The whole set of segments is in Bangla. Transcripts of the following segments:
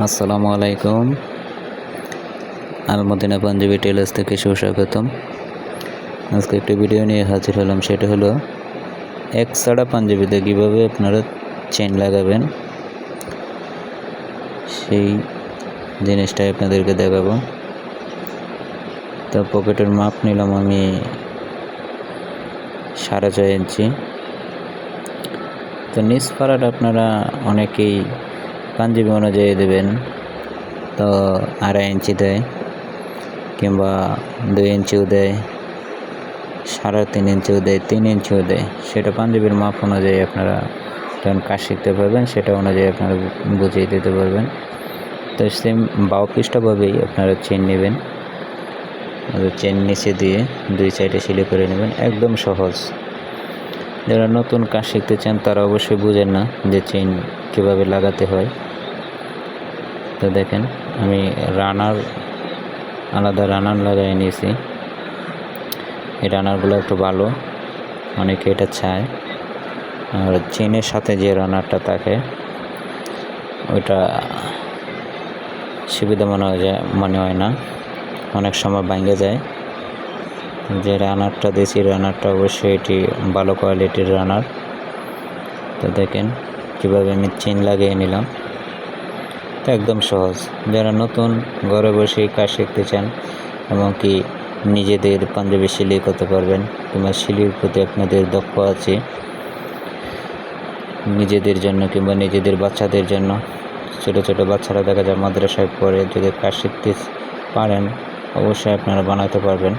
আসসালামু আলাইকুম। আলমদিনা পাঞ্জাবি টেলার্স থেকে সুস্বাগতম। আজকে একটি ভিডিও নিয়ে হাজির হলাম, সেটা হলো এক ছাড়া পাঞ্জাবিতে কীভাবে আপনারা চেন লাগাবেন সেই জিনিসটাই আপনাদেরকে দেখাবো। তো পকেটের মাপ নিলাম আমি 6.5 ইঞ্চি। তো নিচ পাড়াটা আপনারা অনেকেই পাঞ্জাবি অনুযায়ী দেবেন, তো 2.5 ইঞ্চি দেয় কিংবা 2 ইঞ্চিও দেয়, 3.5 ইঞ্চিও দেয়, 3 ইঞ্চিও দেয়। সেটা পাঞ্জাবির মাপ অনুযায়ী আপনারা যখন কাজ শিখতে পারবেন সেটা অনুযায়ী আপনারা বুঝিয়ে দিতে পারবেন। তো সেম বাউ পৃষ্ঠভাবেই আপনারা চেন নেবেন, চেন নিচে দিয়ে 2 সাইডে সেলাই করে নেবেন। একদম সহজ। যারা নতুন কাজ শিখতে চান তারা অবশ্যই বুঝেন না যে চেন কীভাবে লাগাতে হয়। তো দেখেন, আমি আলাদা রানার লাগাই নিয়েছি। এই রানারগুলো একটু ভালো, অনেকে এটা চায়। আর চেনের সাথে যে রানারটা থাকে ওইটা সুবিধা মনে হয় না, অনেক সময় ভাঙে যায়। যে রানারটা দিয়েছি রানারটা অবশ্যই এটি ভালো কোয়ালিটির রানার। তো দেখেন কীভাবে আমি চেন লাগিয়ে নিলাম। তো একদম সহজ। যারা নতুন ঘরে বসে কাজ শিখতে চান, এমনকি নিজেদের পাঞ্জাবি সেলাই করতে পারবেন কিংবা সেলাইয়ের প্রতি আপনাদের দক্ষ আছে, নিজেদের জন্য কিংবা নিজেদের বাচ্চাদের জন্য, ছোটো ছোটো বাচ্চারা দেখা যায় মাদ্রাসায় পড়ে, যদি কাজ শিখতে পারেন অবশ্যই আপনারা বানাতে পারবেন।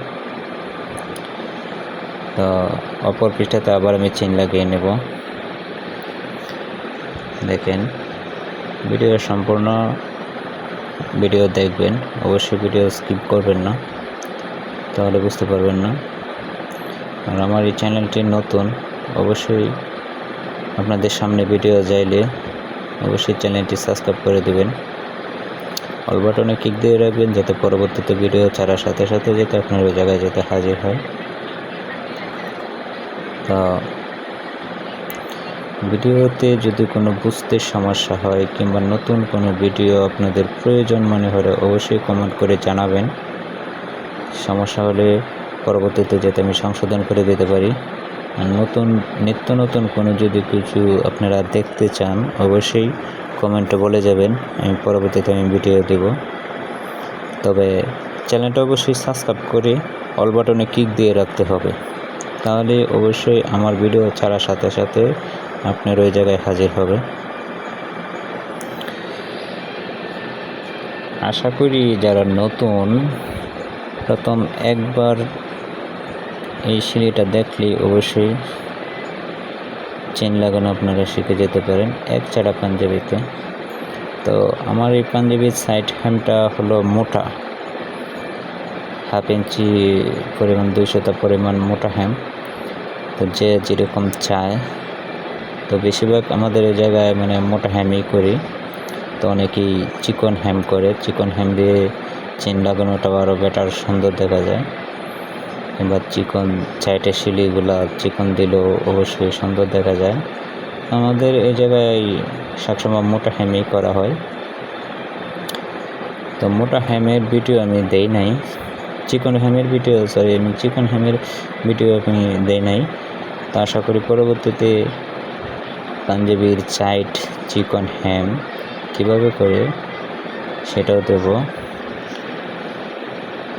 তো অপর পৃষ্ঠাতে আবার আমি চেন লাগিয়ে নেব। দেখেন, সম্পূর্ণ ভিডিও দেখবেন, অবশ্যই ভিডিও স্কিপ করবেন না, তাহলে বুঝতে পারবেন না। আর আমার এই চ্যানেলটি নতুন, অবশ্যই আপনাদের সামনে ভিডিও যাইলে অবশ্যই চ্যানেলটি সাবস্ক্রাইব করে দেবেন, অল বাটনে ক্লিক দিয়ে রাখবেন যাতে পরবর্তীতে ভিডিও ছাড়ার সাথে সাথে যাতে আপনার ওই জায়গায় যেতে হাজির হয়। তো ভিডিওতে যদি কোনো বুঝতে সমস্যা হয় কিংবা নতুন কোনো ভিডিও আপনাদের প্রয়োজন মনে হলে অবশ্যই কমেন্ট করে জানাবেন। সমস্যা হলে পরবর্তীতে যাতে আমি সংশোধন করে দিতে পারি। আর নিত্য নতুন কোনো যদি কিছু আপনারা দেখতে চান অবশ্যই কমেন্টে বলে যাবেন, আমি পরবর্তীতে ভিডিও দেব। তবে চ্যানেলটা অবশ্যই সাবস্ক্রাইব করে অল বাটনে ক্লিক দিয়ে রাখতে হবে, তাহলে অবশ্যই আমার ভিডিও ছাড়ার সাথে সাথে আপনার ওই জায়গায় হাজির হবে। আশা করি যারা নতুন, প্রথম একবার এই সিঁড়িটা দেখলেই অবশ্যই চেন লাগানো আপনারা শিখে যেতে পারেন এক ছাড়া পাঞ্জাবিতে। তো আমার এই পাঞ্জাবির সাইড হ্যামটা হলো মোটা, 1/2 ইঞ্চি পরিমাণ, 200 পরিমাণ মোটা হ্যাম। তো যে যেরকম চায়, তো বেশিরভাগ আমাদের এই জায়গায় মোটা হ্যামই করি। তো অনেকেই চিকন হ্যাম করে, চিকন হ্যাম দিয়ে চেন লাগানোটা আরও বেটার, সুন্দর দেখা যায়। কিংবা চিকন সাইডের সিলিগুলা চিকন দিলেও অবশ্যই সুন্দর দেখা যায়। আমাদের এই জায়গায় সবসময় মোটা হ্যামই করা হয়। তো মোটা হ্যামের ভিডিও আমি দেই নাই, চিকন হ্যামের ভিডিও আমি দেই নাই। তো আশা করি পরবর্তীতে পাঞ্জাবির সাইড চিকন হ্যাম কীভাবে করে সেটাও দেব।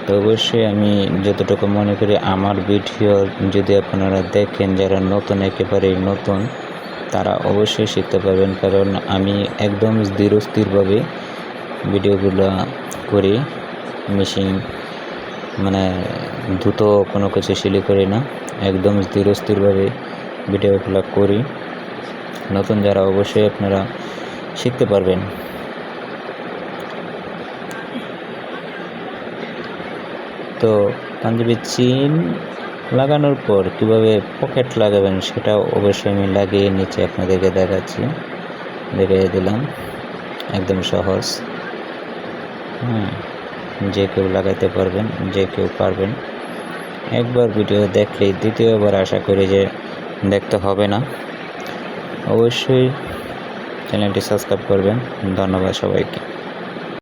তো অবশ্যই আমি যতটুকু মনে করি আমার ভিডিও যদি আপনারা দেখেন, যারা নতুন, একেবারেই নতুন, তারা অবশ্যই শিখতে পারবেন। কারণ আমি একদম ধীরস্থিরভাবে ভিডিওগুলো করি, মেশিন দ্রুত কোনো কিছু সেলাই করি না, একদম ধীরস্থিরভাবে ভিডিওগুলো করি। নতুন যারা অবশ্যই আপনারা শিখতে পারবেন। তো পাঞ্জাবির চেন লাগানোর পর কীভাবে পকেট লাগাবেন সেটাও অবশ্যই আমি লাগিয়ে নিচে আপনাদেরকে দেখিয়ে দিলাম। একদম সহজ, যে কেউ লাগাইতে পারবেন, যে কেউ পারবেন। একবার ভিডিও দেখলেই দ্বিতীয়বার আশা করি যে দেখতে হবে না। অবশ্যই চ্যানেলটি সাবস্ক্রাইব করবেন। ধন্যবাদ সবাইকে।